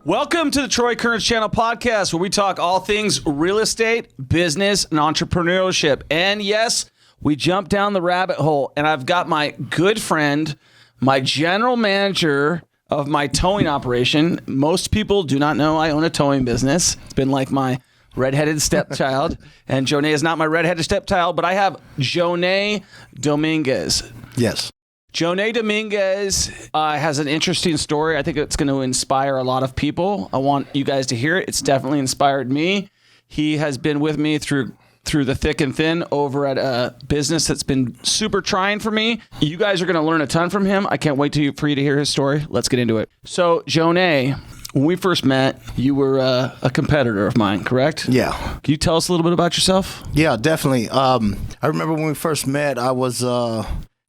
Welcome to the Troy Kearns Channel podcast, where we talk all things real estate, business, and entrepreneurship. And yes, we jump down the rabbit hole, and I've got my good friend, my general manager of my towing operation. Most people do not know I own a towing business. It's been like my redheaded stepchild, and Jonet is not my redheaded stepchild, but I have Jonet Dominguez. Yes. Jonet Dominguez has an interesting story. I think it's going to inspire a lot of people. I want you guys to hear it. It's definitely inspired me. He has been with me through the thick and thin over at a business that's been super trying for me. You guys are going to learn a ton from him. I can't wait for you to hear his story. Let's get into it. So, Jonet, when we first met, you were a competitor of mine, correct? Yeah. Can you tell us a little bit about yourself? Yeah, definitely. I remember when we first met, I was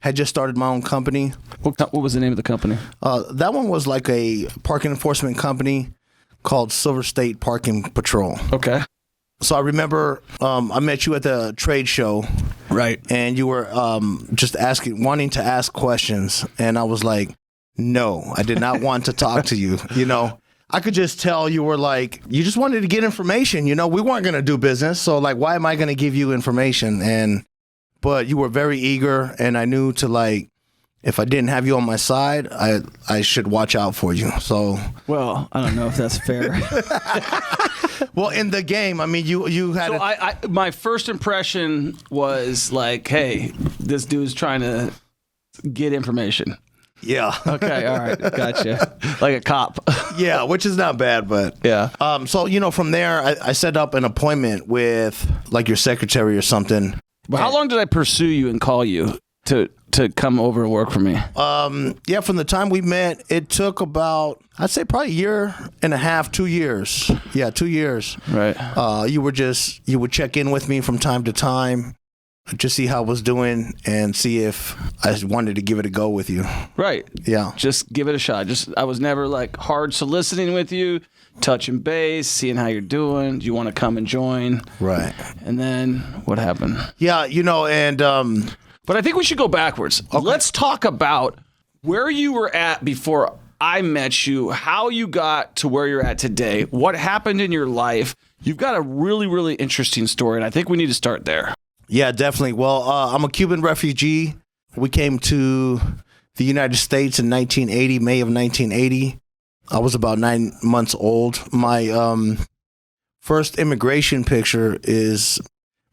had just started my own company. What was the name of the company? That one was like a parking enforcement company called Silver State Parking Patrol. Okay. So I remember I met you at the trade show. Right. And you were just wanting to ask questions. And I was like, no, I did not want to talk to you. You know, I could just tell you were like, you just wanted to get information. You know, we weren't going to do business. So like, why am I going to give you information? But you were very eager, and I knew to like, if I didn't have you on my side, I should watch out for you. So, well, I don't know if that's fair. Well, in the game, I mean, you had. So my first impression was like, hey, this dude's trying to get information. Yeah. Okay. All right. Gotcha. Like a cop. Yeah, which is not bad, but yeah. So from there, I set up an appointment with like your secretary or something. Well, how long did I pursue you and call you to come over and work for me? Yeah, from the time we met, it took about, I'd say probably a year and a half, 2 years. Yeah, 2 years. Right. You would check in with me from time to time, just see how I was doing and see if I wanted to give it a go with you. Right. Yeah. Just give it a shot. I was never like hard soliciting with you, touching base, seeing how you're doing. Do you want to come and join? Right. And then what happened? Yeah, and but I think we should go backwards. Okay. Let's talk about where you were at before I met you, how you got to where you're at today, what happened in your life. You've got a really, really interesting story, and I think we need to start there. Yeah, definitely. Well, I'm a Cuban refugee. We came to the United States in 1980, May of 1980. I was about 9 months old. My first immigration picture is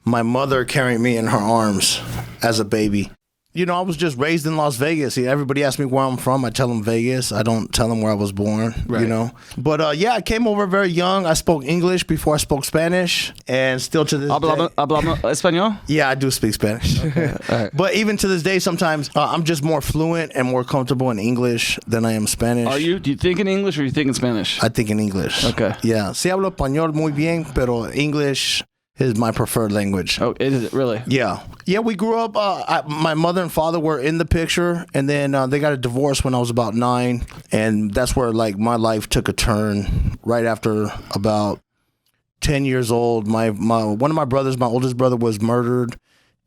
my mother carrying me in her arms as a baby. You know, I was just raised in Las Vegas. Everybody asks me where I'm from. I tell them Vegas. I don't tell them where I was born, right. You know. But, I came over very young. I spoke English before I spoke Spanish. And still to this day. Habla español? Yeah, I do speak Spanish. Okay. All right. But even to this day, sometimes I'm just more fluent and more comfortable in English than I am Spanish. Are you? Do you think in English or do you think in Spanish? I think in English. Okay. Yeah. Sí hablo español muy bien, pero English is my preferred language. Oh, is it really? Yeah. Yeah, we grew up, my mother and father were in the picture, and then they got a divorce when I was about 9, and that's where, like, my life took a turn right after about 10 years old. One of my brothers, my oldest brother, was murdered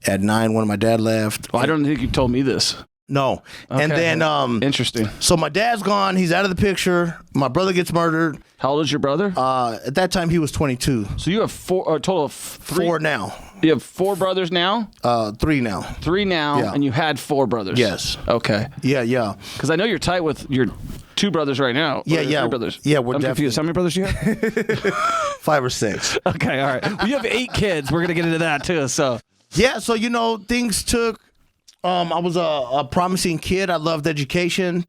at 9 when my dad left. Well, I don't think you told me this. No. Okay. And then interesting. So my dad's gone, he's out of the picture. My brother gets murdered. How old is your brother? At that time he was 22. So you have a total of 3? 4 now. You have 4 brothers now? 3 now. 3 now, yeah. And you had 4 brothers. Yes. Okay. Yeah. Because I know you're tight with your 2 brothers right now. Yeah. 3 brothers. Yeah, we're I'm confused. How many brothers do you have? 5 or 6. Okay, all right. Well, you have 8 kids. We're gonna get into that too. So. Yeah. So things took. I was a promising kid. I loved education.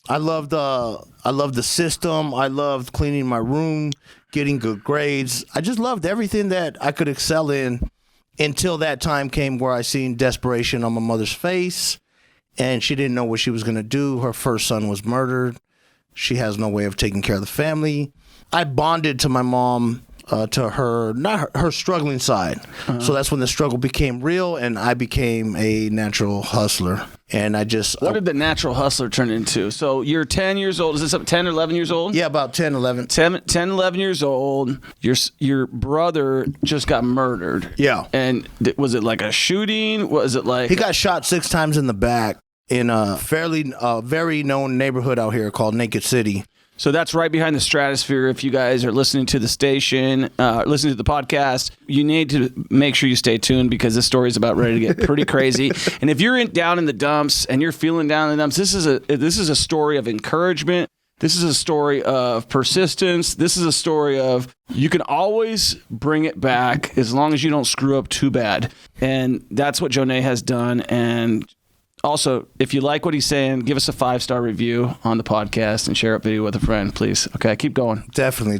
I loved the system. I loved cleaning my room, getting good grades. I just loved everything that I could excel in until that time came where I seen desperation on my mother's face, and she didn't know what she was going to do. Her first son was murdered. She has no way of taking care of the family. I bonded to my mom, to her, not her struggling side. Uh-huh. So that's when the struggle became real, and I became a natural hustler. And what did the natural hustler turn into? So you're 10 years old. Is this 10 or 11 years old? Yeah, about 10, 11. 10, 11 years old. Your brother just got murdered. Yeah. And was it like a shooting? Was it like... He got shot 6 times in the back in a very known neighborhood out here called Naked City. So that's right behind the Stratosphere. If you guys are listening to the station, listening to the podcast, you need to make sure you stay tuned because this story is about ready to get pretty crazy. And if you're down in the dumps and you're feeling down in the dumps, this is a story of encouragement. This is a story of persistence. This is a story of you can always bring it back as long as you don't screw up too bad. And that's what Jonet has done. And also, if you like what he's saying, give us a 5-star review on the podcast and share a video with a friend, please. Okay, keep going. Definitely.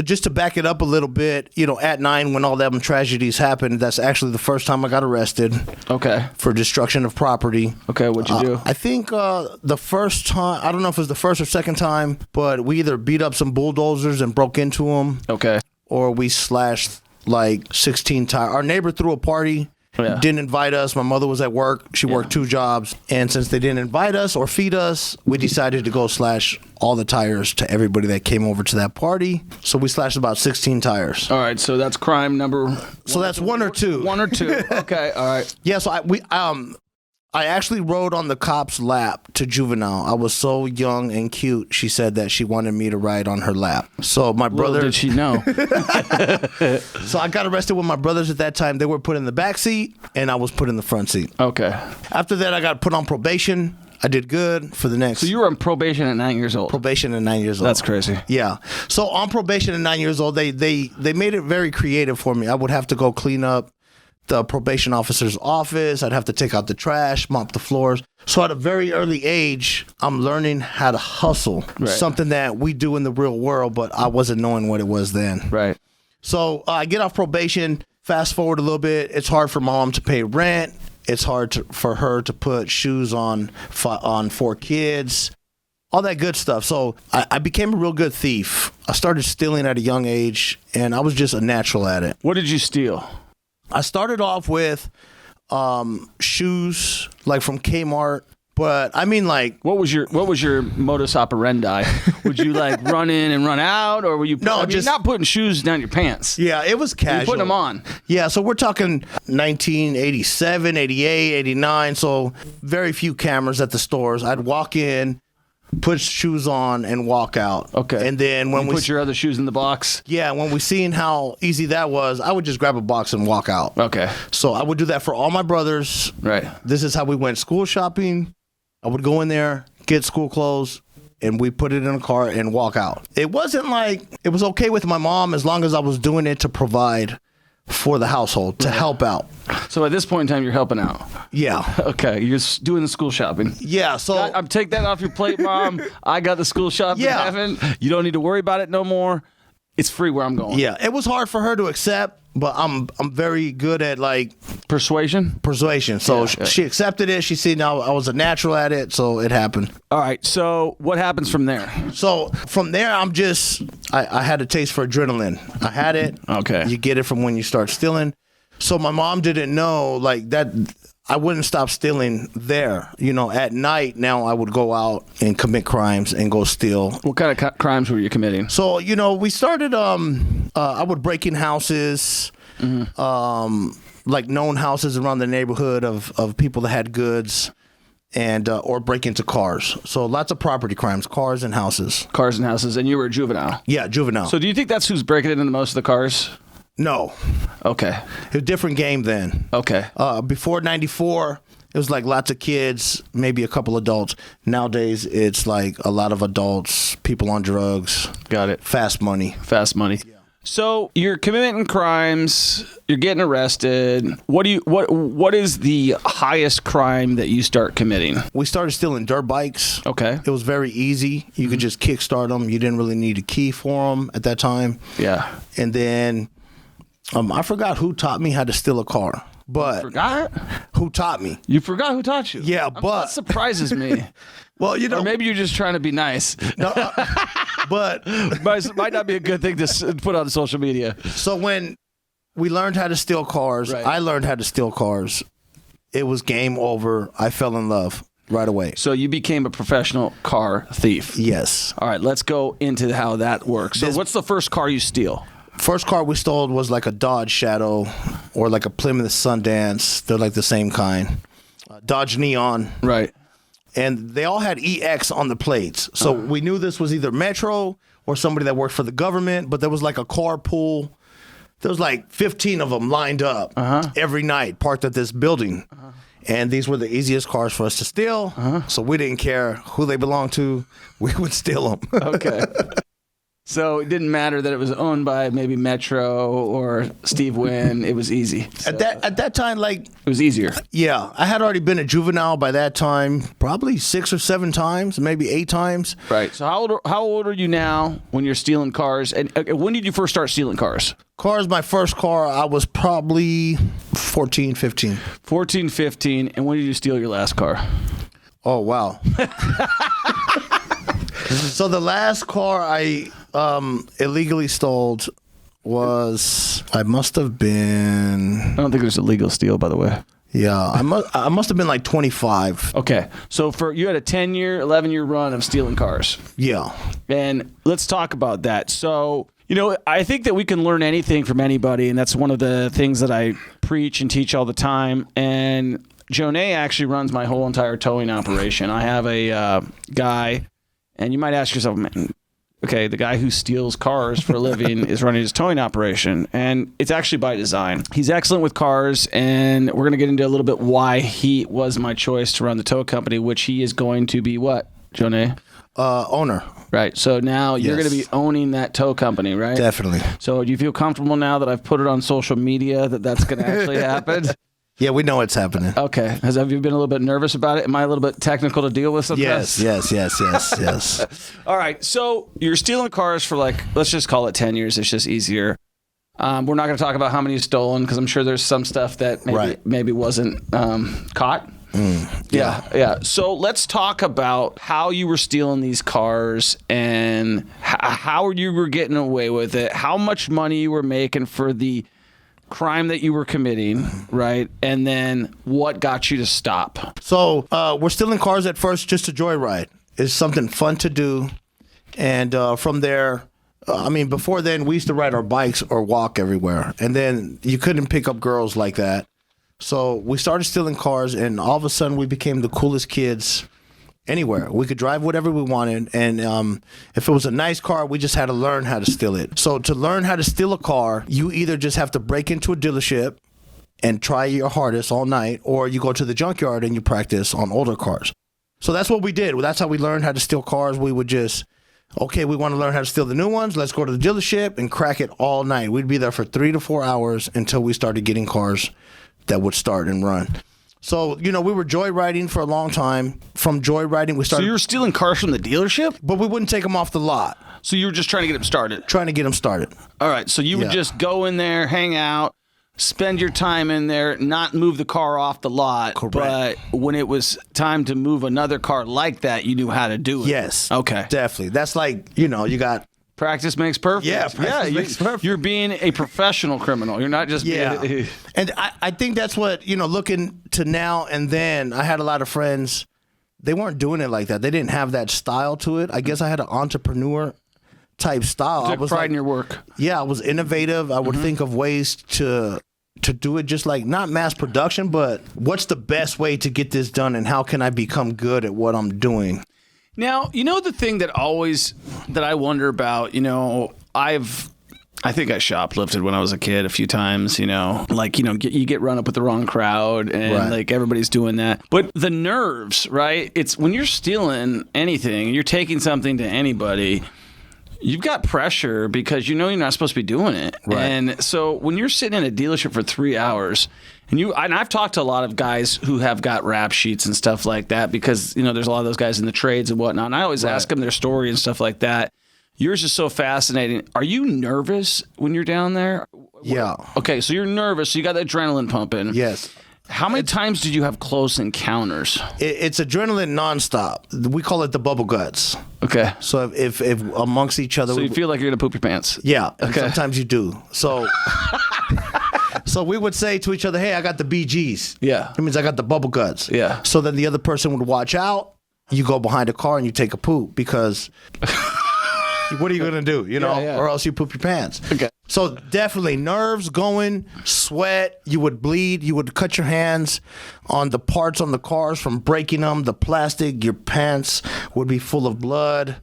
Just to back it up a little bit, at 9 when all them tragedies happened, that's actually the first time I got arrested. Okay. For destruction of property. Okay, what'd you do? I think the first time, I don't know if it was the first or second time, but we either beat up some bulldozers and broke into them. Okay. Or we slashed like 16 tires. Our neighbor threw a party. Yeah. Didn't invite us. My mother was at work. She worked 2 jobs. And since they didn't invite us or feed us, we decided to go slash all the tires to everybody that came over to that party. So we slashed about 16 tires. All right, so that's crime number... So that's 1 or 2. 1 or 2. Okay, all right. Yeah, so I actually rode on the cop's lap to juvenile. I was so young and cute. She said that she wanted me to ride on her lap. So my brother... Little did she know. So I got arrested with my brothers at that time. They were put in the back seat, and I was put in the front seat. Okay. After that, I got put on probation. I did good for the next... So you were on probation at 9 years old? Probation at 9 years old. That's crazy. Yeah. So on probation at 9 years old, they made it very creative for me. I would have to go clean up the probation officer's office. I'd have to take out the trash, mop the floors. So at a very early age, I'm learning how to hustle. Right. Something that we do in the real world, but I wasn't knowing what it was then. Right. So I get off probation. Fast forward a little bit. It's hard for mom to pay rent. It's hard for her to put shoes on 4 kids. All that good stuff. So I became a real good thief. I started stealing at a young age, and I was just a natural at it. What did you steal? I started off with shoes, like from Kmart. But I mean, like, what was your modus operandi? Would you like run in and run out, or were you? Just not putting shoes down your pants. Yeah, it was casual. You putting them on. Yeah, so we're talking 1987, 88, 89. So very few cameras at the stores. I'd walk in, put shoes on, and walk out. Okay. And then when we put your other shoes in the box. Yeah, when we seen how easy that was, I would just grab a box and walk out. Okay. So I would do that for all my brothers. Right. This is how we went school shopping. I would go in there, get school clothes, and we put it in a car and walk out. It wasn't like, it was okay with my mom as long as I was doing it to provide for the household, to help out. So at this point in time, you're helping out. Yeah. Okay. You're doing the school shopping. Yeah. So I'm take that off your plate, Mom. I got the school shopping. Yeah. You don't need to worry about it no more. It's free where I'm going. Yeah. It was hard for her to accept, but I'm very good at like persuasion. So she accepted it. She seen I was a natural at it, so it happened. All right. So what happens from there? So from there, I had a taste for adrenaline. I had it. Okay. You get it from when you start stealing. So my mom didn't know like that. I wouldn't stop stealing there. At night now I would go out and commit crimes and go steal. What kind of crimes were you committing? So, we started, I would break in houses, like known houses around the neighborhood of people that had goods and, or break into cars. So lots of property crimes, cars and houses. Cars and houses. And you were a juvenile? Yeah, juvenile. So do you think that's who's breaking into most of the cars? No. Okay. It was a different game then. Okay. Before 94, it was like lots of kids, maybe a couple adults. Nowadays, it's like a lot of adults, people on drugs. Got it. Fast money. Yeah. So you're committing crimes, you're getting arrested. What is the highest crime that you start committing? We started stealing dirt bikes. Okay. It was very easy. You could just kickstart them. You didn't really need a key for them at that time. Yeah. And then I forgot who taught me how to steal a car. But you forgot? Who taught me? You forgot who taught you? Yeah, but that surprises me. Well, or maybe you're just trying to be nice. No, but it might not be a good thing to put on social media. So when we learned how to steal cars, right. I learned how to steal cars. It was game over. I fell in love right away. So you became a professional car thief. Yes. All right, let's go into how that works. So what's the first car you steal? First car we stole was like a Dodge Shadow or like a Plymouth Sundance. They're like the same kind. Dodge Neon. Right. and they all had EX on the plates. So we knew this was either Metro or somebody that worked for the government, but there was like a carpool. There was like 15 of them lined up every night, parked at this building. And these were the easiest cars for us to steal. So we didn't care who they belonged to. We would steal them. Okay. So it didn't matter that it was owned by maybe Metro or Steve Wynn. It was easy. So At that time, like, it was easier. yeah, I had already been a juvenile by that time, probably 6 or 7 times, maybe 8 times. Right. So how old are you now when you're stealing cars? And when did you first start stealing cars? My first car, I was probably 14, 15. 14, 15. And when did you steal your last car? Oh, wow. So the last car I illegally stole was, I must have been, I don't think there's a legal steal, by the way. yeah, I must have been like 25. Okay. So you had a 10-year, 11-year run of stealing cars. Yeah. And let's talk about that. So, I think that we can learn anything from anybody, and that's one of the things that I preach and teach all the time. And Jonet actually runs my whole entire towing operation. I have a guy, and you might ask yourself, man, okay, the guy who steals cars for a living is running his towing operation, and it's actually by design. He's excellent with cars, and we're going to get into a little bit why he was my choice to run the tow company, which he is going to be what, Jonet? Owner. Right. So now you're going to be owning that tow company, right? Definitely. So do you feel comfortable now that I've put it on social media that that's going to actually happen? Yeah, we know it's happening. Okay. Have you been a little bit nervous about it? Am I a little bit technical to deal with sometimes? Yes. All right. So you're stealing cars for let's just call it 10 years. It's just easier. We're not going to talk about how many you've stolen because I'm sure there's some stuff that maybe wasn't caught. Yeah. So let's talk about how you were stealing these cars and how you were getting away with it, how much money you were making for the crime that you were committing, right? And then what got you to stop? So we're stealing cars at first just to joyride. It's something fun to do. And from there, before then, we used to ride our bikes or walk everywhere. And then you couldn't pick up girls like that. So we started stealing cars, and all of a sudden we became the coolest kids anywhere. We could drive whatever we wanted, and if it was a nice car, we just had to learn how to steal it. So to learn how to steal a car, you either just have to break into a dealership and try your hardest all night, or you go to the junkyard and you practice on older cars. So that's what we did. That's how we learned how to steal cars. We would just, okay, we want to learn how to steal the new ones. Let's go to the dealership and crack it all night. We'd be there for 3 to 4 hours until we started getting cars that would start and run. So, we were joyriding for a long time. From joyriding, we started... So you were stealing cars from the dealership? But we wouldn't take them off the lot. So you were just trying to get them started? Trying to get them started. All right. So you would just go in there, hang out, spend your time in there, not move the car off the lot. Correct. But when it was time to move another car like that, you knew how to do it. Yes. Okay. Definitely. That's like, you got... Practice makes perfect. Yeah, practice makes perfect. You're being a professional criminal. You're not just being... And I think that's what, looking to now and then, I had a lot of friends, they weren't doing it like that. They didn't have that style to it. I guess I had an entrepreneur type style. I was pride in your work. Yeah, I was innovative. I would think of ways to do it just like, not mass production, but what's the best way to get this done and how can I become good at what I'm doing? Now, the thing that I wonder about, I think I shoplifted when I was a kid a few times, you get run up with the wrong crowd and like everybody's doing that. But the nerves, right? It's when you're stealing anything, you're taking something to anybody, you've got pressure because you're not supposed to be doing it. Right. And so when you're sitting in a dealership for 3 hours, and I've talked to a lot of guys who have got rap sheets and stuff like that because, there's a lot of those guys in the trades and whatnot. And I always ask them their story and stuff like that. Yours is so fascinating. Are you nervous when you're down there? Yeah. Okay, so you're nervous. So you got the adrenaline pumping. Yes. How many times did you have close encounters? It's adrenaline nonstop. We call it the bubble guts. Okay. So if amongst each other... So you feel like you're going to poop your pants? Yeah. And sometimes you do. So... So we would say to each other, hey, I got the BGs. Yeah. It means I got the bubble guts. Yeah. So then the other person would watch out. You go behind a car and you take a poop because what are you gonna do? You know, or else you poop your pants. Okay. So definitely nerves going, sweat. You would bleed. You would cut your hands on the parts on the cars from breaking them. The plastic, your pants would be full of blood.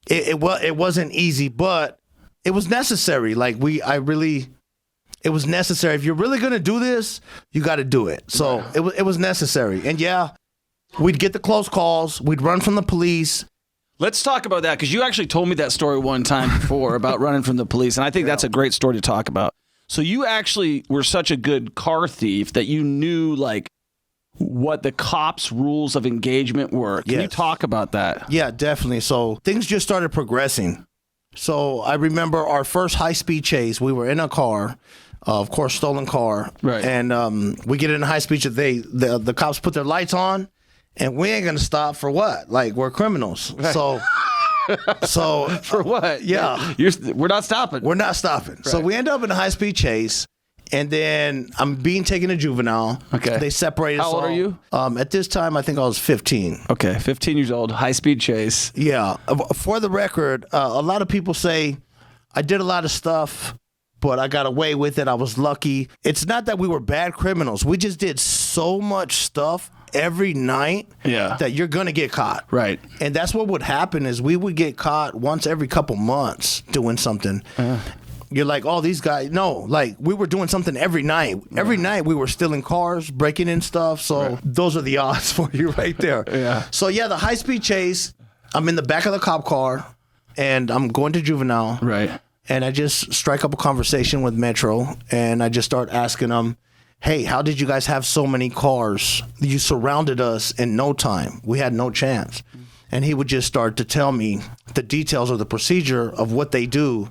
It wasn't easy, but it was necessary. Like it was necessary. If you're really gonna do this, you got to do it. So it was necessary. And yeah, we'd get the close calls. We'd run from the police. Let's talk about that, because you actually told me that story one time before about running from the police, and I think that's a great story to talk about. So you actually were such a good car thief that you knew like what the cops' rules of engagement were. Can you talk about that? Yeah, definitely. So things just started progressing. So I remember our first high-speed chase. We were in a car, of course, stolen car. Right. And we get in a high-speed chase. The cops put their lights on, and we ain't going to stop for what? Like, we're criminals. Right. So for what? Yeah. We're not stopping. We're not stopping. Right. So we end up in a high-speed chase. And then I'm being taken to juvenile. Okay. They separated us. How old are you? At this time, I think I was 15. Okay, 15 years old, high-speed chase. Yeah. For the record, a lot of people say I did a lot of stuff, but I got away with it. I was lucky. It's not that we were bad criminals. We just did so much stuff every night that you're going to get caught. Right. And that's what would happen is we would get caught once every couple months doing something. You're like, oh, these guys. No, like we were doing something every night. Every night we were stealing cars, breaking in stuff. So those are the odds for you right there. So yeah, the high-speed chase, I'm in the back of the cop car and I'm going to juvenile. Right. And I just strike up a conversation with Metro and I just start asking them, hey, how did you guys have so many cars? You surrounded us in no time. We had no chance. And he would just start to tell me the details of the procedure of what they do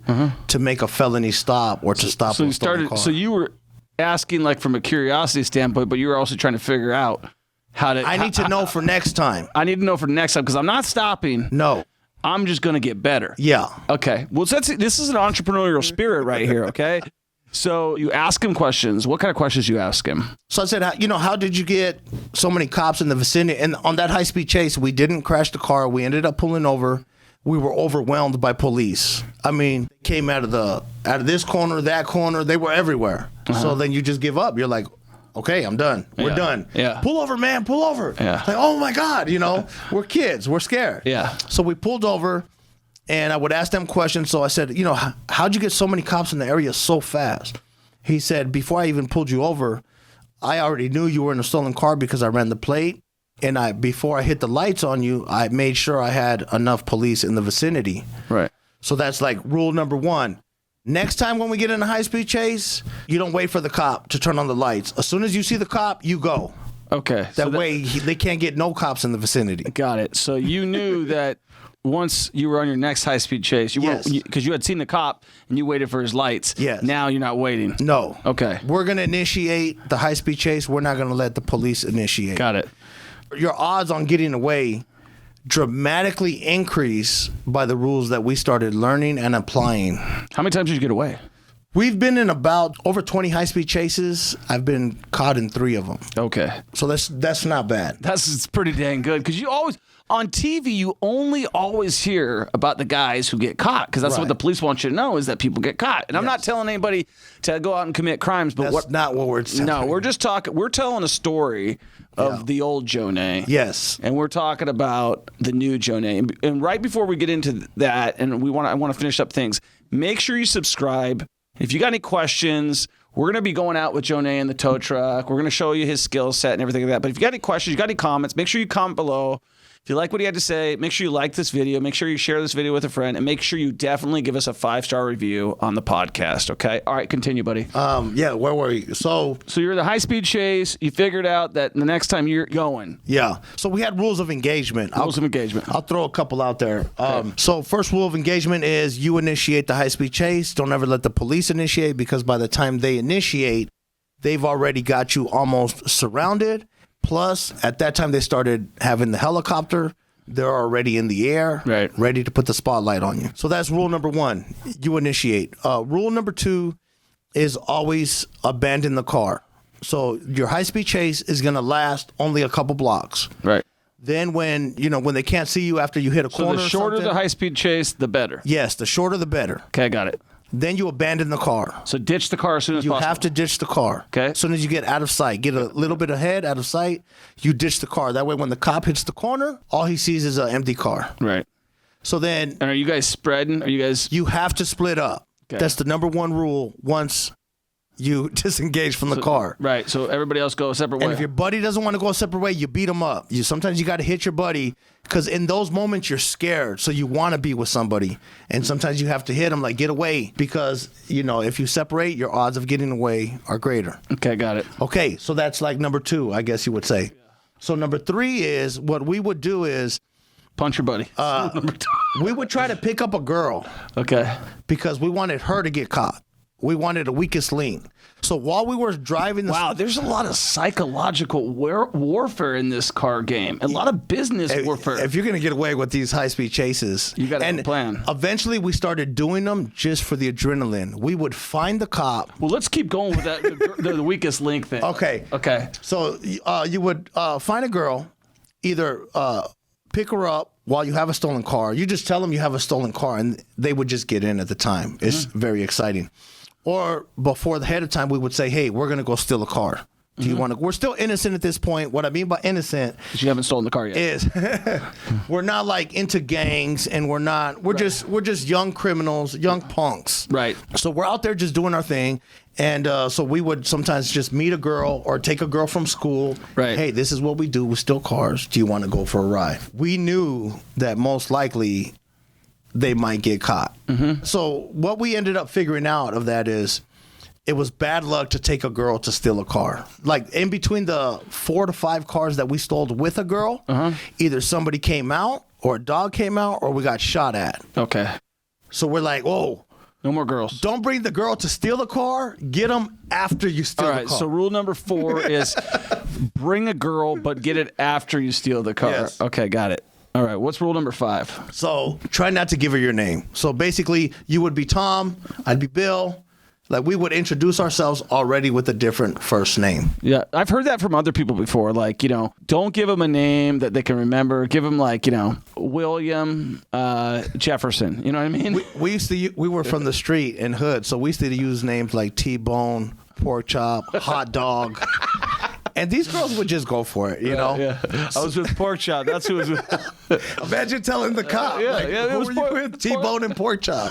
to make a felony stop or to stop a stolen car. So you were asking like from a curiosity standpoint, but you were also trying to figure out how to... I need to know for next time. I need to know for next time because I'm not stopping. No. I'm just going to get better. Yeah. Okay. Well, this is an entrepreneurial spirit right here, okay? So you ask him questions. What kind of questions you ask him? So I said, how did you get so many cops in the vicinity? And on that high-speed chase, we didn't crash the car. We ended up pulling over. We were overwhelmed by police. I mean, they came out of this corner, that corner. They were everywhere. So then you just give up. You're like, okay, I'm done. We're done. Yeah. Pull over, man. Pull over. Yeah. Like, oh, my God. We're kids. We're scared. Yeah. So we pulled over. And I would ask them questions. So I said, how'd you get so many cops in the area so fast? He said, before I even pulled you over, I already knew you were in a stolen car because I ran the plate. And before I hit the lights on you, I made sure I had enough police in the vicinity. Right. So that's like rule number one. Next time when we get in a high-speed chase, you don't wait for the cop to turn on the lights. As soon as you see the cop, you go. Okay. That way they can't get no cops in the vicinity. Got it. So you knew that once you were on your next high-speed chase, because you had seen the cop and you waited for his lights. Yes. Now you're not waiting. No. Okay. We're going to initiate the high-speed chase. We're not going to let the police initiate. Got it. Your odds on getting away dramatically increase by the rules that we started learning and applying. How many times did you get away? We've been in about over 20 high-speed chases. I've been caught in 3 of them. Okay. So that's not bad. It's pretty dang good because you always... On TV, you only always hear about the guys who get caught because that's what the police want you to know is that people get caught. And I'm not telling anybody to go out and commit crimes, but that's not what we're saying. No, we're just talking. We're telling a story of the old Jonet. Yes, and we're talking about the new Jonet. And right before we get into that, and I want to finish up things. Make sure you subscribe. If you got any questions, we're going to be going out with Jonet in the tow truck. We're going to show you his skill set and everything like that. But if you got any questions, you got any comments, make sure you comment below. If you like what he had to say, make sure you like this video. Make sure you share this video with a friend. And make sure you definitely give us a 5-star review on the podcast, okay? All right, continue, buddy. Yeah, where were you? So you're the high-speed chase. You figured out that the next time you're going. Yeah. So we had rules of engagement. Rules of engagement. I'll throw a couple out there. So first rule of engagement is you initiate the high-speed chase. Don't ever let the police initiate because by the time they initiate, they've already got you almost surrounded. Plus, at that time, they started having the helicopter. They're already in the air, ready to put the spotlight on you. So that's rule number 1. You initiate. Rule number 2 is always abandon the car. So your high-speed chase is going to last only a couple blocks. Right. Then when they can't see you after you hit a So corner, the shorter or something, the high-speed chase, the better. yes, the shorter the better. Okay, I got it. Then you abandon the car. So ditch the car as soon as You possible. have to ditch the car. Okay. As soon as you get out of sight, get a little bit ahead, out of sight, you ditch the car. That way, when the cop hits the corner, all he sees is an empty car. Right. So then And are you guys spreading? Are you guys... you have to split up. Okay. That's the number one rule once you disengage from the car. Right. So everybody else go a separate And way. if your buddy doesn't want to go a separate way, you beat him up. Sometimes you got to hit your buddy because in those moments you're scared, so you want to be with somebody. And sometimes you have to hit him, like, get away, because if you separate, your odds of getting away are greater. Okay, got it. Okay, so that's like number 2, I guess you would say. So number 3 is what we would do is Punch your buddy. we would try to pick up a girl Okay. because we wanted her to get caught. We wanted a weakest link. So while we were driving the Wow, there's a lot of psychological warfare in this car game. A lot of business warfare. If you're going to get away with these high-speed chases, You gotta have a plan. Eventually, we started doing them just for the adrenaline. We would find the cop. Well, let's keep going with that. The weakest link thing. Okay. Okay. So you would find a girl, either pick her up while you have a stolen car. You just tell them you have a stolen car, and they would just get in at the time. It's very exciting. Or before ahead of time, we would say, hey, we're going to go steal a car. Do you want to? We're still innocent at this point. What I mean by innocent But you haven't stolen the car yet. is we're not like into gangs, and we're just young criminals, young punks. Right. So we're out there just doing our thing. And so we would sometimes just meet a girl or take a girl from school. Right. Hey, this is what we do. We steal cars. Do you want to go for a ride? We knew that most likely they might get caught. So what we ended up figuring out of that is it was bad luck to take a girl to steal a car. Like in between the 4 to 5 cars that we stole with a girl, either somebody came out or a dog came out or we got shot at. Okay. So we're like, whoa. No more girls. Don't bring the girl to steal the car. Get them after you steal All the right. car. So rule number 4 is bring a girl, but get it after you steal the car. Yes. Okay, got it. All right. What's rule number 5? So try not to give her your name. So basically, you would be Tom, I'd be Bill. Like we would introduce ourselves already with a different first name. Yeah, I've heard that from other people before. Like, don't give them a name that they can remember. Give them like, William Jefferson. You know what I mean? We were from the street and hood, so we used to use names like T-Bone, Pork Chop, Hot Dog. And these girls would just go for it, Yeah. I was with Pork Chop. That's who was with. Imagine telling the cop, it who was were you with? T-Bone and Pork Chop.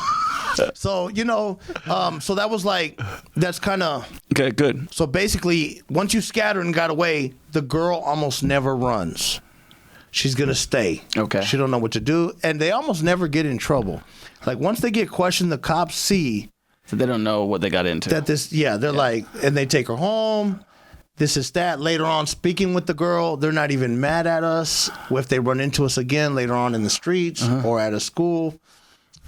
So, so that was like, that's kind of. Okay, good. So basically, once you scattered and got away, the girl almost never runs. She's going to stay. Okay. She don't know what to do. And they almost never get in trouble. Like once they get questioned, the cops see So they don't know what they got into. that they're like, and they take her home. This is that. Later on, speaking with the girl, they're not even mad at us if they run into us again later on in the streets or at a school.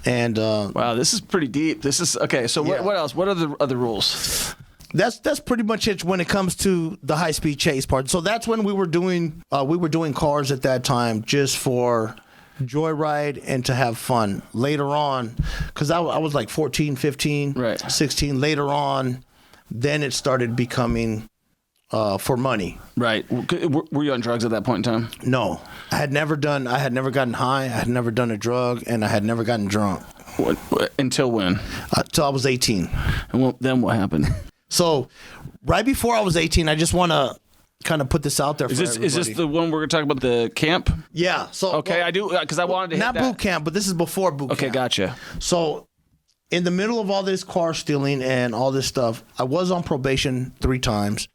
And Wow, this is pretty deep. This is okay. So Yeah. what else? What are the other rules? that's pretty much it when it comes to the high speed chase part. So that's when we were doing cars at that time just for joyride and to have fun. Later on, because I was like 14, 15, Right. 16. Later on, then it started becoming for money. Right. Were you on drugs at that point in time? No, I had never gotten high. I had never done a drug, and I had never gotten drunk Until when? till I was 18. And then what happened? So right before I was 18, I just want to kind of put this out there for everybody. Is this the one we're talking about, the camp? Yeah. So Okay, I do, because I wanted to hit not that. boot camp, but this is before boot camp. Okay, gotcha. So in the middle of all this car stealing and all this stuff, I was on probation 3 times.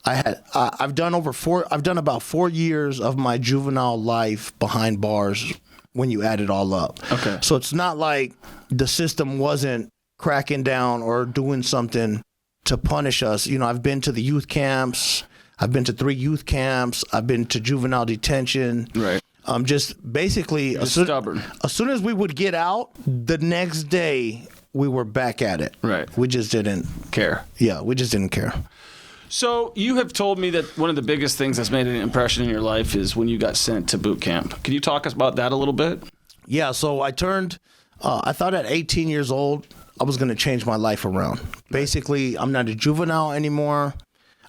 I've done about 4 years of my juvenile life behind bars when you add it all up. Okay. So it's not like the system wasn't cracking down or doing something to punish us. I've been to the youth camps. I've been to 3 youth camps. I've been to juvenile detention. Right. Just basically Stubborn. as soon as we would get out, the next day we were back at it. Right. We just didn't Care. Yeah, we just didn't care. So you have told me that one of the biggest things that's made an impression in your life is when you got sent to boot camp. Can you talk us about that a little bit? Yeah, so I thought at 18 years old, I was going to change my life around. Basically, I'm not a juvenile anymore.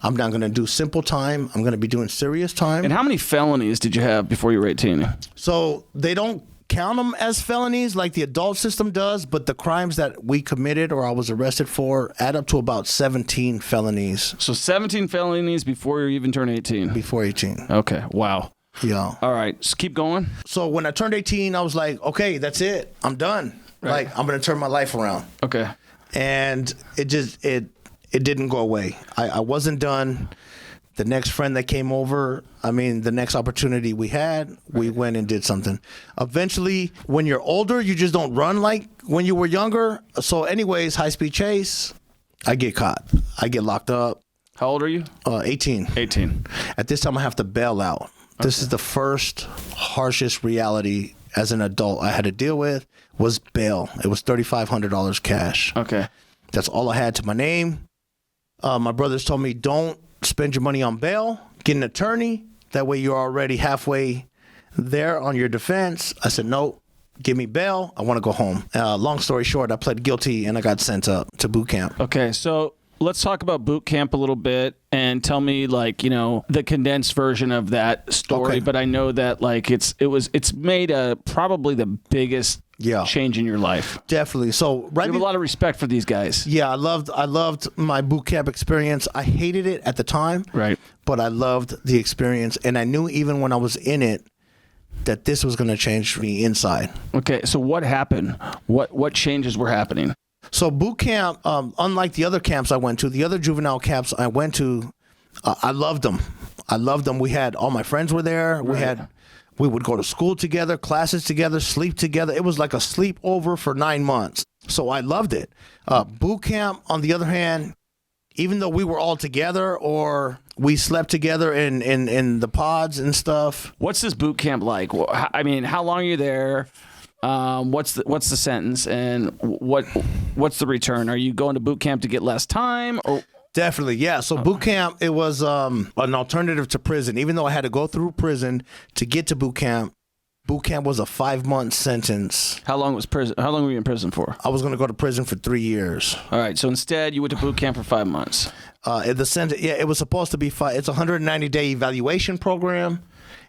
I'm not going to do simple time. I'm going to be doing serious time. And how many felonies did you have before you were 18? So they don't count them as felonies like the adult system does, but the crimes that we committed or I was arrested for add up to about 17 felonies. So 17 felonies before you even turned 18? Before 18. Okay, wow. Yeah. All right, so keep going. So when I turned 18, I was like, okay, that's it. I'm done. Right. Like, I'm going to turn my life around. Okay. And it didn't go away. I wasn't done. The next friend that came over, the next opportunity we had, we went and did something. Eventually, when you're older, you just don't run like when you were younger. So anyways, high-speed chase, I get caught. I get locked up. How old are you? 18. 18. At this time, I have to bail out. Okay. This is the first harshest reality as an adult I had to deal with was bail. It was $3,500 cash. Okay. That's all I had to my name. My brothers told me, don't spend your money on bail. Get an attorney. That way you're already halfway there on your defense. I said, no, give me bail. I want to go home. Long story short, I pled guilty and I got sent up to boot camp. Okay, so let's talk about boot camp a little bit and tell me, like, the condensed version of that story. Okay. But I know that, like, it's made probably the biggest change in your life. Definitely. So you have a lot of respect for these guys. Yeah, I loved my boot camp experience. I hated it at the time, right? But I loved the experience, and I knew even when I was in it that this was going to change me inside. Okay, so what happened? What changes were happening? So boot camp, unlike the other camps I went to, the other juvenile camps I went to, I loved them. We had all my friends were there. Right. We would go to school together, classes together, sleep together. It was like a sleepover for 9 months. So I loved it. Boot camp, on the other hand, even though we were all together or we slept together in the pods and stuff. What's this boot camp like? How long are you there? What's the sentence, and what's the return? Are you going to boot camp to get less time, or? Definitely, yeah. So boot camp, it was an alternative to prison. Even though I had to go through prison to get to boot camp was a 5-month sentence. How long were you in prison for? I was going to go to prison for 3 years. All right, so instead you went to boot camp for 5 months. It was supposed to be it's a 190-day evaluation program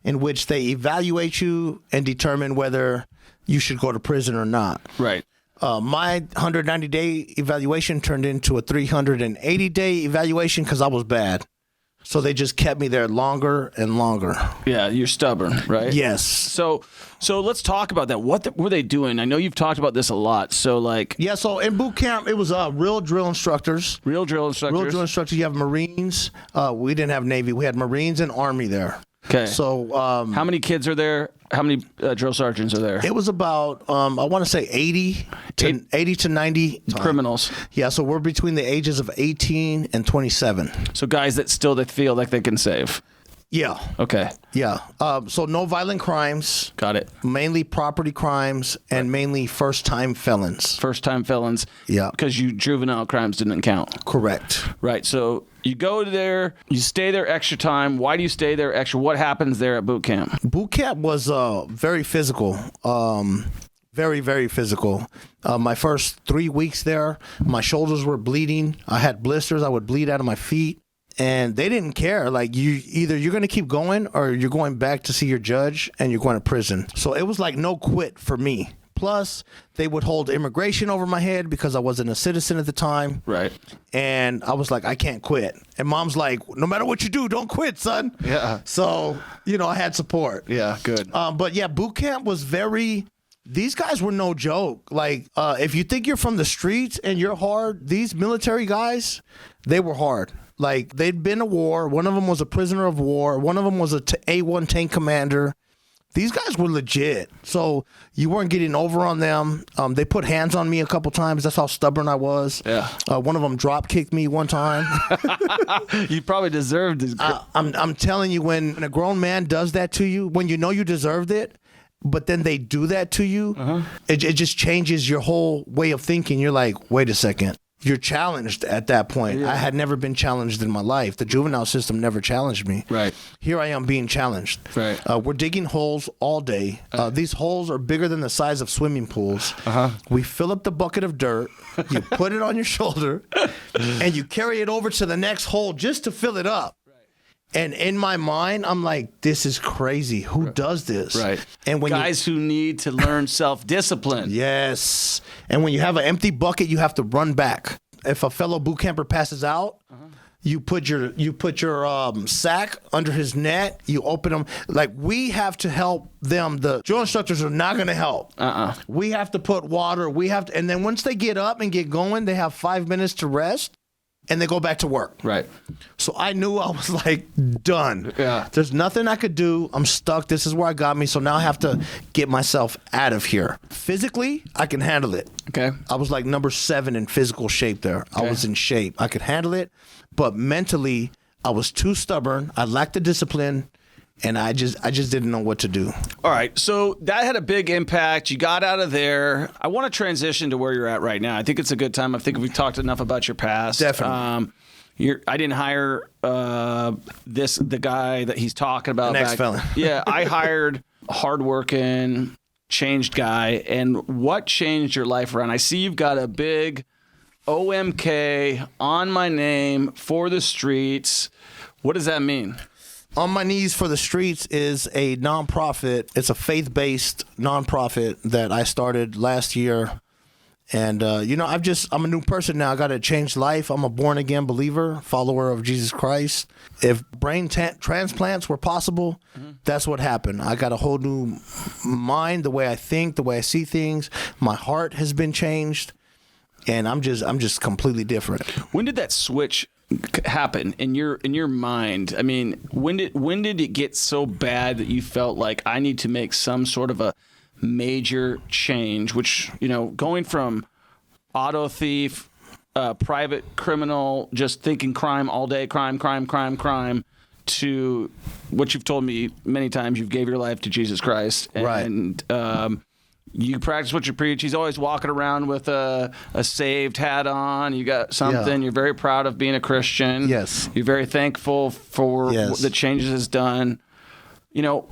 in which they evaluate you and determine whether you should go to prison or not. Right. My 190-day evaluation turned into a 380-day evaluation because I was bad. So they just kept me there longer and longer. Yeah, you're stubborn, right? Yes. So let's talk about that. What were they doing? I know you've talked about this a lot. So so in boot camp, it was real drill instructors. Real drill instructors. You have Marines. We didn't have Navy. We had Marines and Army there. Okay. So how many kids are there? How many drill sergeants are there? It was about I want to say 80 to 90 criminals. Yeah, so we're between the ages of 18 and 27. So guys that feel like they can save. Yeah. Okay. Yeah. So no violent crimes. Got it. Mainly property crimes and mainly first-time felons. First-time felons. Yeah. Because juvenile crimes didn't count. Correct. Right. So you go there, you stay there extra time. Why do you stay there extra? What happens there at boot camp? Boot camp was very physical. Very, very physical. My first 3 weeks there, my shoulders were bleeding. I had blisters. I would bleed out of my feet. And they didn't care. Like, you're going to keep going or you're going back to see your judge and you're going to prison. So it was like no quit for me. Plus, they would hold immigration over my head because I wasn't a citizen at the time. Right. And I was like, I can't quit. And mom's like, no matter what you do, don't quit, son. Yeah. So, I had support. Yeah, good. But yeah, boot camp was these guys were no joke. Like, if you think you're from the streets and you're hard, these military guys, they were hard. Like, they'd been to war. One of them was a prisoner of war. One of them was a A1 tank commander. These guys were legit. So you weren't getting over on them. They put hands on me a couple times. That's how stubborn I was. Yeah. One of them drop kicked me one time. You probably deserved it. I'm telling you, when a grown man does that to you, when you know you deserved it, but then they do that to you, it just changes your whole way of thinking. You're like, wait a second. you're challenged at that point. I had never been challenged in my life. The juvenile system never challenged me. Right. Here I am being challenged. Right. We're digging holes all day. These holes are bigger than the size of swimming pools. We fill up the bucket of dirt. You put it on your shoulder, and you carry it over to the next hole just to fill it up. And in my mind, I'm like, this is crazy. Who does this? Right. And when guys who need to learn self-discipline. Yes. And when you have an empty bucket, you have to run back. If a fellow boot camper passes out, you put your sack under his net. You open them. Like, we have to help them. The drill instructors are not going to help. We have to put water. And then once they get up and get going, they have 5 minutes to rest. And they go back to work. Right. So I knew I was like done. Yeah. There's nothing I could do. I'm stuck. This is where I got me. So now I have to get myself out of here. Physically, I can handle it. Okay. I was like number 7 in physical shape there. Okay. I was in shape. I could handle it. But mentally, I was too stubborn. I lacked the discipline. And I just didn't know what to do. All right, so that had a big impact. You got out of there. I want to transition to where you're at right now. I think it's a good time. I think we've talked enough about your past. Definitely. I didn't hire the guy that he's talking about. The next fella. Yeah, I hired a hardworking, changed guy. And what changed your life around? I see you've got a big OMK on my name for the streets. What does that mean? On My Knees for the Streets is a nonprofit. It's a faith-based nonprofit that I started last year. And, I'm a new person now. I got to change life. I'm a born-again believer, follower of Jesus Christ. If brain transplants were possible, that's what happened. I got a whole new mind, the way I think, the way I see things. My heart has been changed, and I'm just completely different. When did that switch happen in your mind? I mean, when did it get so bad that you felt like I need to make some sort of a major change? Which, going from auto thief, private criminal, just thinking crime all day, crime, to what you've told me many times, you gave your life to Jesus Christ, and you practice what you preach. He's always walking around with a saved hat on. You got something. Yeah. You're very proud of being a Christian. Yes. You're very thankful for what the changes has done.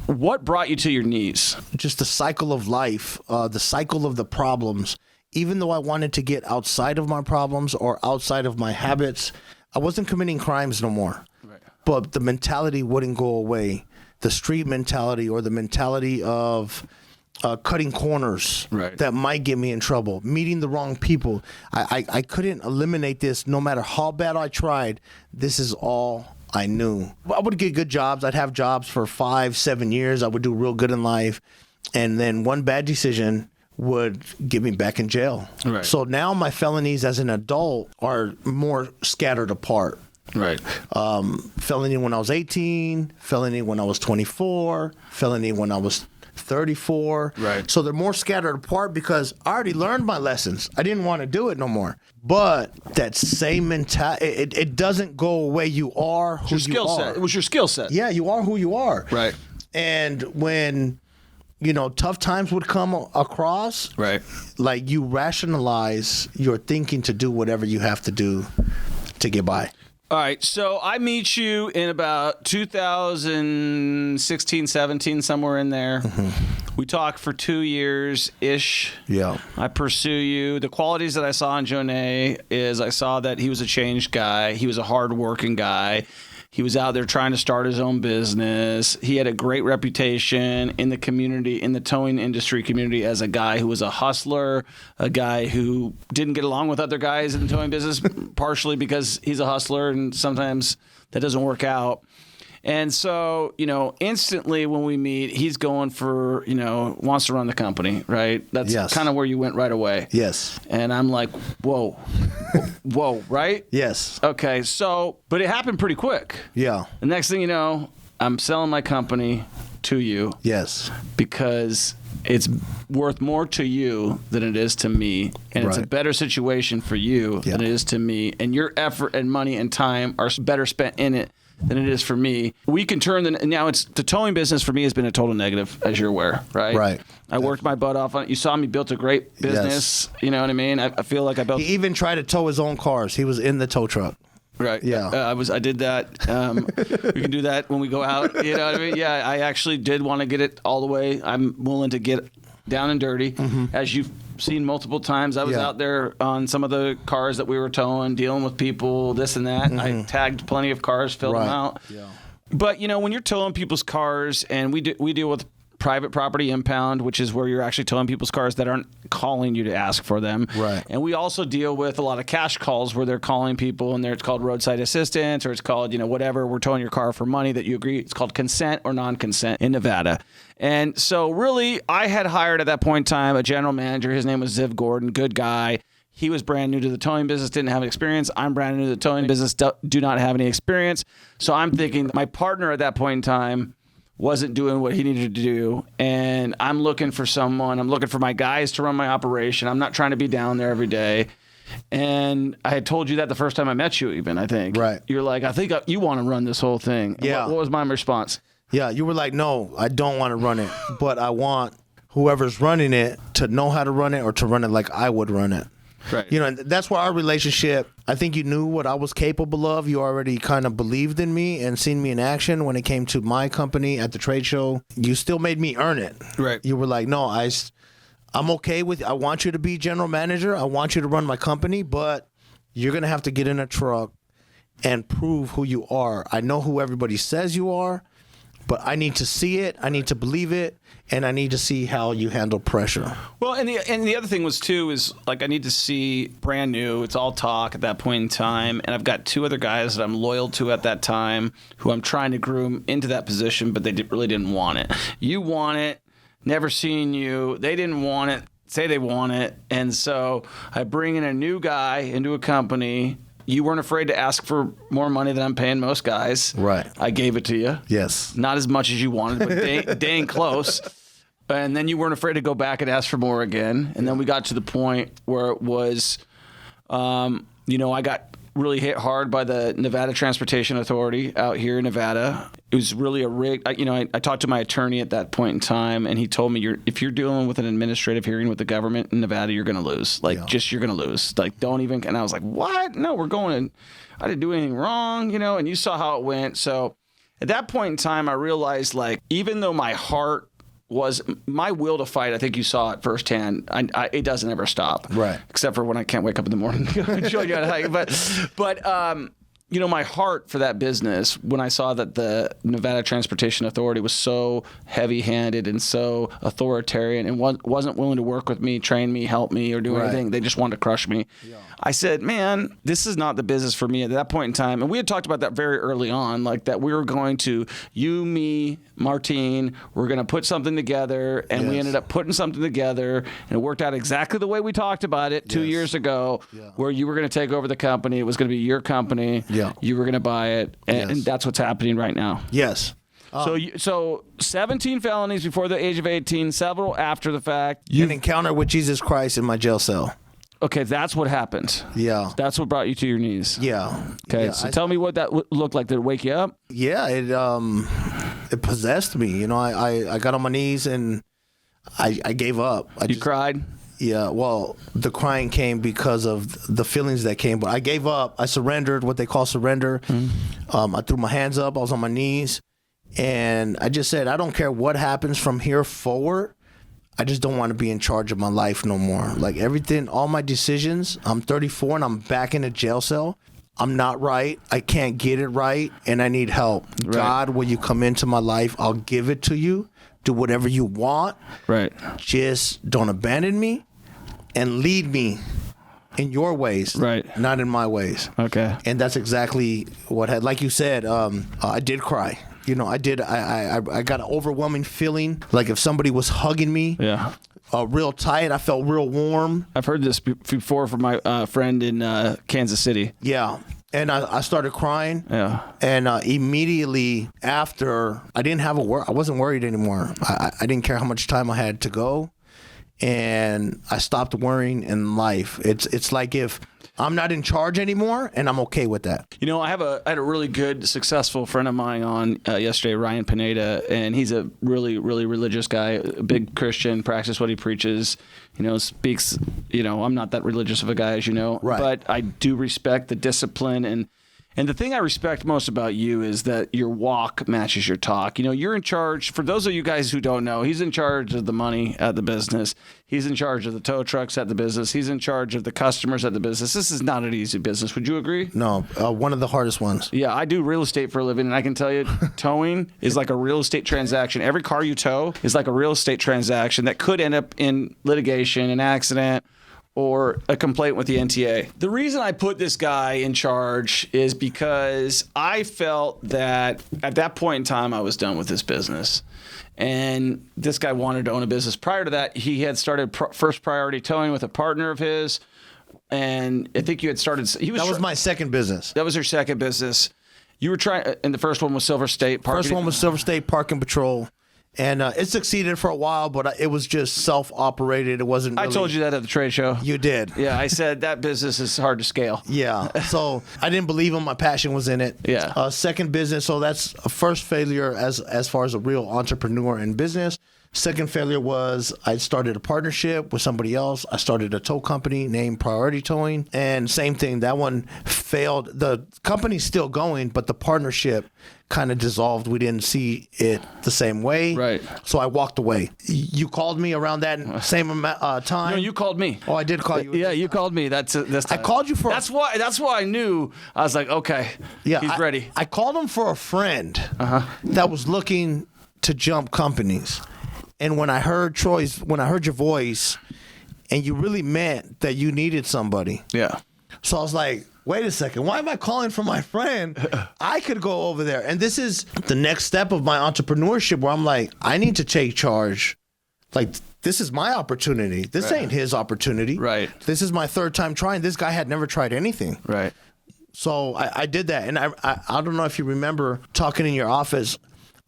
What brought you to your knees? Just the cycle of life, the cycle of the problems. Even though I wanted to get outside of my problems or outside of my habits, I wasn't committing crimes no more. Right. But the mentality wouldn't go away. The street mentality, or the mentality of cutting corners that might get me in trouble, meeting the wrong people. I couldn't eliminate this no matter how bad I tried. This is all I knew. I would get good jobs. I'd have jobs for 5-7 years. I would do real good in life. And then one bad decision would get me back in jail. Right. So now my felonies as an adult are more scattered apart. Right. Felony when I was 18, felony when I was 24, felony when I was 34. Right. So they're more scattered apart because I already learned my lessons. I didn't want to do it no more. But that same mentality, it doesn't go away. You are who you are. It was your skill set. Yeah, you are who you are. Right. And when, tough times would come across, like, you rationalize your thinking to do whatever you have to do to get by. All right, so I meet you in about 2016, 17, somewhere in there. Mm-hmm. We talk for 2 years-ish. Yeah. I pursue you. The qualities that I saw in Jonet is I saw that he was a changed guy. He was a hard-working guy. He was out there trying to start his own business. He had a great reputation in the community, in the towing industry community, as a guy who was a hustler, a guy who didn't get along with other guys in the towing business, partially because he's a hustler and sometimes that doesn't work out. And so, instantly when we meet, he's going for, wants to run the company, right? That's kind of where you went right away. Yes. And I'm like, whoa, right? Yes. Okay, so, but it happened pretty quick. Yeah. The next thing you know, I'm selling my company to you. Yes. Because it's worth more to you than it is to me. And it's a better situation for you than it is to me. And your effort and money and time are better spent in it than it is for me. We can turn now it's the towing business for me has been a total negative, as you're aware, right? Right. I worked my butt off on it. You saw me built a great business. Yes. You know what I mean? I feel like I built. He even tried to tow his own cars. He was in the tow truck. Right. Yeah. I did that. We can do that when we go out. You know what I mean? Yeah. I actually did want to get it all the way. I'm willing to get down and dirty, as you've seen multiple times. I was out there on some of the cars that we were towing, dealing with people, this and that. I tagged plenty of cars, filled them out. Yeah. But when you're towing people's cars, and we deal with private property impound, which is where you're actually towing people's cars that aren't calling you to ask for them. Right. And we also deal with a lot of cash calls where they're calling people, and it's called roadside assistance, or it's called, whatever. We're towing your car for money that you agree. It's called consent or non-consent in Nevada. And so really, I had hired at that point in time a general manager. His name was Ziv Gordon, good guy. He was brand new to the towing business, didn't have experience. I'm brand new to the towing business, do not have any experience. So I'm thinking my partner at that point in time wasn't doing what he needed to do, and I'm looking for someone. I'm looking for my guys to run my operation. I'm not trying to be down there every day. And I had told you that the first time I met you, even, I think. Right. You're like, I think you want to run this whole thing. And Yeah. What was my response? Yeah, you were like, no, I don't want to run it, but I want whoever's running it to know how to run it or to run it like I would run it. Right. And that's where our relationship, I think you knew what I was capable of. You already kind of believed in me and seen me in action when it came to my company at the trade show. You still made me earn it. Right. You were like, no, I'm okay with, I want you to be general manager. I want you to run my company, but you're going to have to get in a truck and prove who you are. I know who everybody says you are, but I need to see it. I need to believe it. And I need to see how you handle pressure. Well, and the other thing was, too, is like I need to see brand new. It's all talk at that point in time. And I've got two other guys that I'm loyal to at that time who I'm trying to groom into that position, but they really didn't want it. You want it. Never seen you. They didn't want it. Say they want it. And so I bring in a new guy into a company. You weren't afraid to ask for more money than I'm paying most guys. Right. I gave it to you. Yes. Not as much as you wanted, but dang close. And then you weren't afraid to go back and ask for more again. And then we got to the point where it was, I got really hit hard by the Nevada Transportation Authority out here in Nevada. It was really a rig. I talked to my attorney at that point in time, and he told me, if you're dealing with an administrative hearing with the government in Nevada, you're going to lose. You're going to lose. Don't even. And I was like, what? No, we're going in. I didn't do anything wrong, and you saw how it went. So at that point in time, I realized, even though my heart was my will to fight, I think you saw it firsthand. It doesn't ever stop, right? Except for when I can't wake up in the morning to go and show you how to hike. But my heart for that business, when I saw that the Nevada Transportation Authority was so heavy-handed and so authoritarian and wasn't willing to work with me, train me, help me, or do anything, they just wanted to crush me. Yeah. I said, man, this is not the business for me at that point in time. And we had talked about that very early on, that we were going to, you, me, Martine, we're going to put something together. And we ended up putting something together. And it worked out exactly the way we talked about it 2 years ago, where you were going to take over the company. It was going to be your company. Yeah. You were going to buy it. And that's what's happening right now. Yes. So 17 felonies before the age of 18, several after the fact. An encounter with Jesus Christ in my jail cell. Okay, that's what happened. Yeah. That's what brought you to your knees. Yeah. Okay, yeah, so tell me what that looked like. Did it wake you up? Yeah, it possessed me. I got on my knees and I gave up. You cried? Yeah, well, the crying came because of the feelings that came, but I gave up. I surrendered, what they call surrender. Mm-hmm. I threw my hands up. I was on my knees, and I just said, I don't care what happens from here forward. I just don't want to be in charge of my life no more. Everything, all my decisions, I'm 34 and I'm back in a jail cell. I'm not right. I can't get it right, and I need help. Right. God, will you come into my life? I'll give it to you. Do whatever you want. Right. Just don't abandon me and lead me in your ways. Right. Not in my ways. Okay. And that's exactly what had, like you said, I did cry. I got an overwhelming feeling, like if somebody was hugging me, real tight. I felt real warm. I've heard this before from my friend in Kansas City. Yeah. And I started crying. Yeah. And immediately after, I didn't have I wasn't worried anymore. I didn't care how much time I had to go. and I stopped worrying in life. It's like if I'm not in charge anymore, and I'm okay with that. You know, I had a really good, successful friend of mine on yesterday, Ryan Pineda, and he's a really, really religious guy, a big Christian, practices what he preaches, you know, speaks, you know, I'm not that religious of a guy, as you know, right. But I do respect the discipline and the thing I respect most about you is that your walk matches your talk. You know, you're in charge. For those of you guys who don't know, he's in charge of the money at the business. He's in charge of the tow trucks at the business. He's in charge of the customers at the business. This is not an easy business. Would you agree? No, one of the hardest ones. Yeah, I do real estate for a living, and I can tell you, towing is like a real estate transaction. Every car you tow is like a real estate transaction that could end up in litigation, an accident, or a complaint with the NTA. The reason I put this guy in charge is because I felt that at that point in time, I was done with this business. And this guy wanted to own a business. Prior to that, he had started First Priority Towing with a partner of his. And I think you had started... That was my second business. That was your second business. You were trying... And the first one was Silver State Park. First one was Silver State Park and Patrol. And it succeeded for a while, but it was just self-operated. It wasn't really... I told you that at the trade show. You did. Yeah, I said that business is hard to scale. Yeah. So I didn't believe him. My passion was in it. Yeah. Second business. So that's a first failure as far as a real entrepreneur in business. Second failure was I started a partnership with somebody else. I started a tow company named Priority Towing. And same thing, that one failed. The company's still going, but the partnership kind of dissolved. We didn't see it the same way. Right. So I walked away. You called me around that same time. No, you called me. Oh, I did call you. Yeah, you called me. This time. I called you for... That's why I knew. I was like, okay, yeah, he's ready. I called him for a friend that was looking to jump companies. And when I heard your voice, and you really meant that you needed somebody. Yeah. So I was like, wait a second, why am I calling for my friend? I could go over there. And this is the next step of my entrepreneurship where I'm like, I need to take charge. Like, this is my opportunity. This ain't his opportunity. Right. This is my third time trying. This guy had never tried anything. Right. So I did that. And I don't know if you remember talking in your office.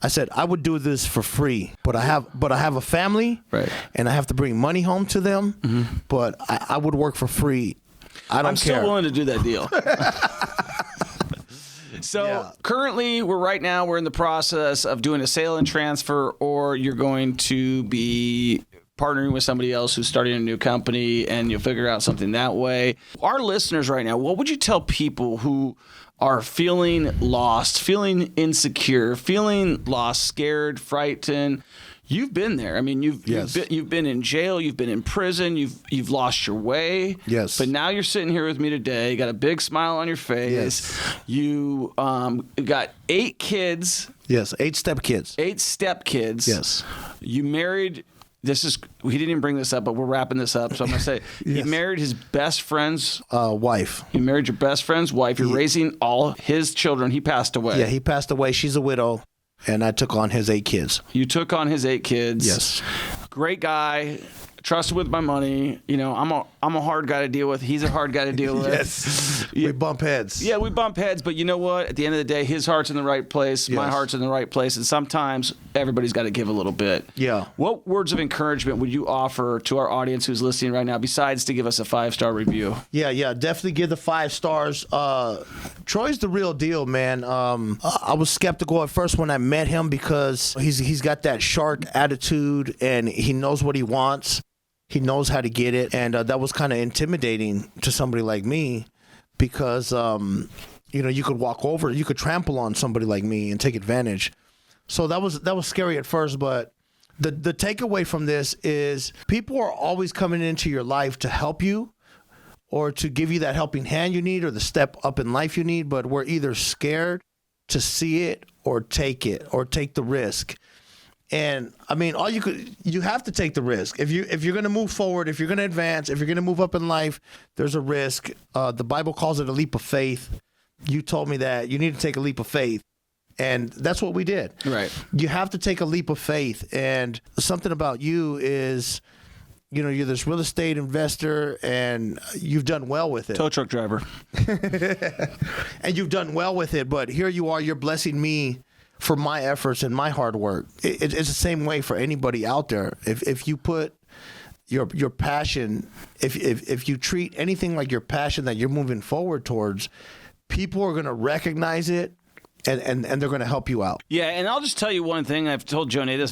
I said I would do this for free, but I have a family, right? And I have to bring money home to them. Mm-hmm. But I would work for free. I'm still willing to do that deal. So currently, we're in the process of doing a sale and transfer, or you're going to be partnering with somebody else who's starting a new company, and you'll figure out something that way. Our listeners right now, what would you tell people who are feeling lost, feeling insecure, feeling lost, scared, frightened? You've been there. I mean, you've been in jail, you've been in prison, you've lost your way. Yes. But now you're sitting here with me today. You got a big smile on your face. Yes. You got 8 kids. Yes, 8 stepkids. 8 stepkids. Yes. You married. We didn't even bring this up, but we're wrapping this up. So I'm going to say, Yes. You married his best friend's wife. You married your best friend's wife. You're raising all his children. He passed away. Yeah, he passed away. She's a widow, and I took on his 8 kids. You took on his 8 kids. Yes. Great guy. Trusted with my money. You know, I'm a hard guy to deal with. He's a hard guy to deal with. Yes. We bump heads. Yeah, we bump heads. But you know what? At the end of the day, his heart's in the right place. Yes. My heart's in the right place. And sometimes everybody's got to give a little bit. Yeah. What words of encouragement would you offer to our audience who's listening right now, besides to give us a 5-star review? Yeah. Definitely give the 5 stars. Troy's the real deal, man. I was skeptical at first when I met him because he's got that shark attitude and he knows what he wants. He knows how to get it, and that was kind of intimidating to somebody like me because, you could walk over, you could trample on somebody like me and take advantage. So that was scary at first, but the takeaway from this is people are always coming into your life to help you or to give you that helping hand you need or the step up in life you need, but we're either scared to see it or take the risk. And I mean, you have to take the risk. If you're going to move forward, if you're going to advance, if you're going to move up in life, there's a risk. The Bible calls it a leap of faith. You told me that you need to take a leap of faith. And that's what we did. Right. You have to take a leap of faith. And something about you is, you're this real estate investor and you've done well with it. Tow truck driver. And you've done well with it. But here you are, you're blessing me for my efforts and my hard work. It's the same way for anybody out there. If you put your passion, if you treat anything like your passion that you're moving forward towards, people are going to recognize it. And they're going to help you out. Yeah, and I'll just tell you one thing. I've told Jonet this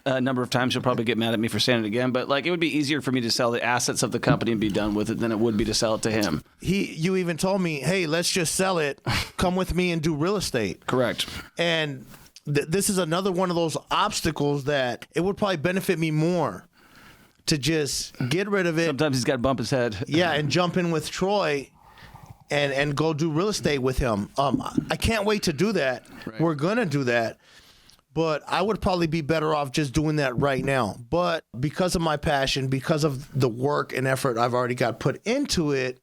a number of times. She'll probably get mad at me for saying it again. But like, it would be easier for me to sell the assets of the company and be done with it than it would be to sell it to him. You even told me, hey, let's just sell it. Come with me and do real estate. Correct. And this is another one of those obstacles that it would probably benefit me more to just get rid of it. Sometimes he's got to bump his head. Yeah, and jump in with Troy. And go do real estate with him. I can't wait to do that. Right. We're going to do that. But I would probably be better off just doing that right now. But because of my passion, because of the work and effort I've already got put into it.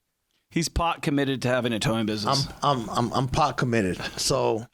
He's pot committed to having a towing business. I'm pot committed. So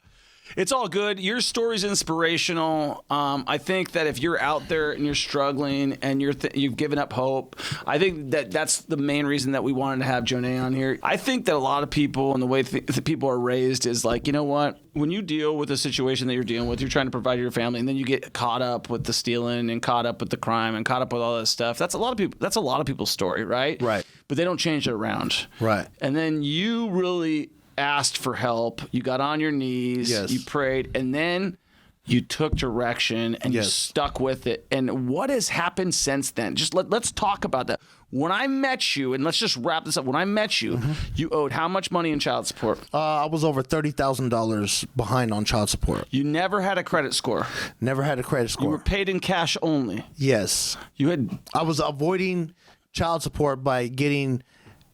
it's all good. Your story's inspirational. I think that if you're out there and you're struggling and you've given up hope, I think that's the main reason that we wanted to have Jonet on here. I think that a lot of people and the way that people are raised is like, you know what? When you deal with a situation that you're dealing with, you're trying to provide your family, and then you get caught up with the stealing and caught up with the crime and caught up with all this stuff. That's a lot of people. That's a lot of people's story, right? Right. But they don't change it around. Right. And then you really asked for help. You got on your knees. Yes. You prayed, and then you took direction and you stuck with it. And what has happened since then? Just let's talk about that. When I met you, and let's just wrap this up. When I met you, you owed how much money in child support? I was over $30,000 behind on child support. You never had a credit score. Never had a credit score. You were paid in cash only. Yes. I was avoiding child support by getting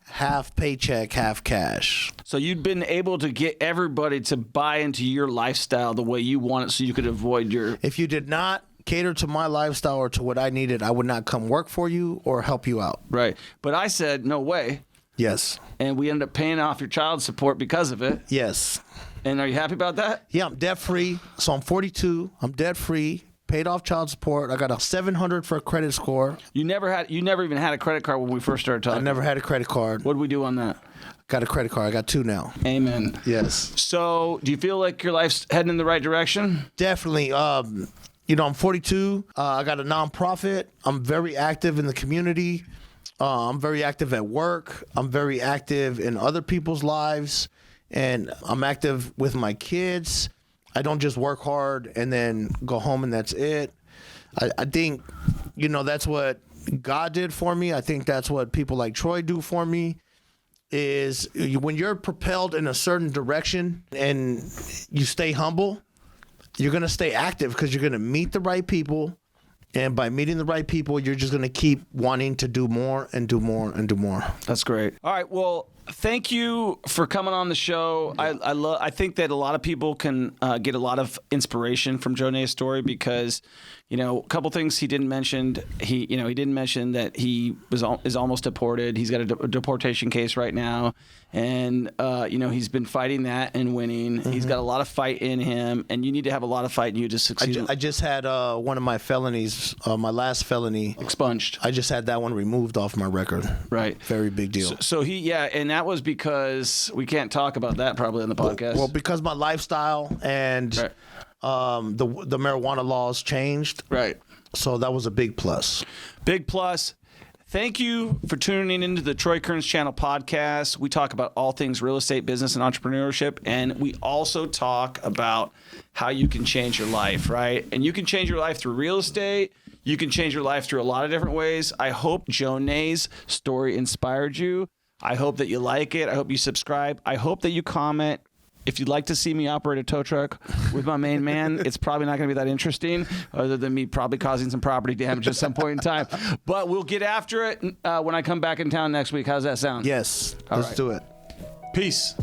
half paycheck, half cash. So you'd been able to get everybody to buy into your lifestyle the way you want it, so you could avoid your... If you did not cater to my lifestyle or to what I needed, I would not come work for you or help you out. Right. But I said, no way. Yes. And we ended up paying off your child support because of it. Yes. And are you happy about that? Yeah, I'm debt free. So I'm 42. I'm debt free. Paid off child support. I got a 700 for a credit score. You never even had a credit card when we first started talking. I never had a credit card. What did we do on that? Got a credit card. I got 2 now. Amen. Yes. So, do you feel like your life's heading in the right direction? Definitely. I'm 42. I got a nonprofit. I'm very active in the community. I'm very active at work. I'm very active in other people's lives, and I'm active with my kids. I don't just work hard and then go home and that's it. I think, that's what God did for me. I think that's what people like Troy do for me, is when you're propelled in a certain direction and you stay humble, you're going to stay active because you're going to meet the right people. And by meeting the right people, you're just going to keep wanting to do more and do more and do more. That's great. All right. Well, thank you for coming on the show. Yeah. I think that a lot of people can get a lot of inspiration from Jonet's story because, a couple things he didn't mention. He didn't mention that he is almost deported. He's got a deportation case right now, and he's been fighting that and winning. Mm-hmm. He's got a lot of fight in him, and you need to have a lot of fight in you to succeed. I just had one of my felonies, my last felony, expunged. I just had that one removed off my record. Right, very big deal. So and that was because we can't talk about that probably on the podcast. Well, because my lifestyle and right. The marijuana laws changed. Right. So that was a big plus. Big plus. Thank you for tuning into the Troy Kearns Channel podcast. We talk about all things real estate, business, and entrepreneurship. And we also talk about how you can change your life, right? And you can change your life through real estate. You can change your life through a lot of different ways. I hope Jonet's story inspired you. I hope that you like it. I hope you subscribe. I hope that you comment. If you'd like to see me operate a tow truck with my main man, it's probably not going to be that interesting, other than me probably causing some property damage at some point in time. But we'll get after it when I come back in town next week. How's that sound? Yes. Let's do it. Peace.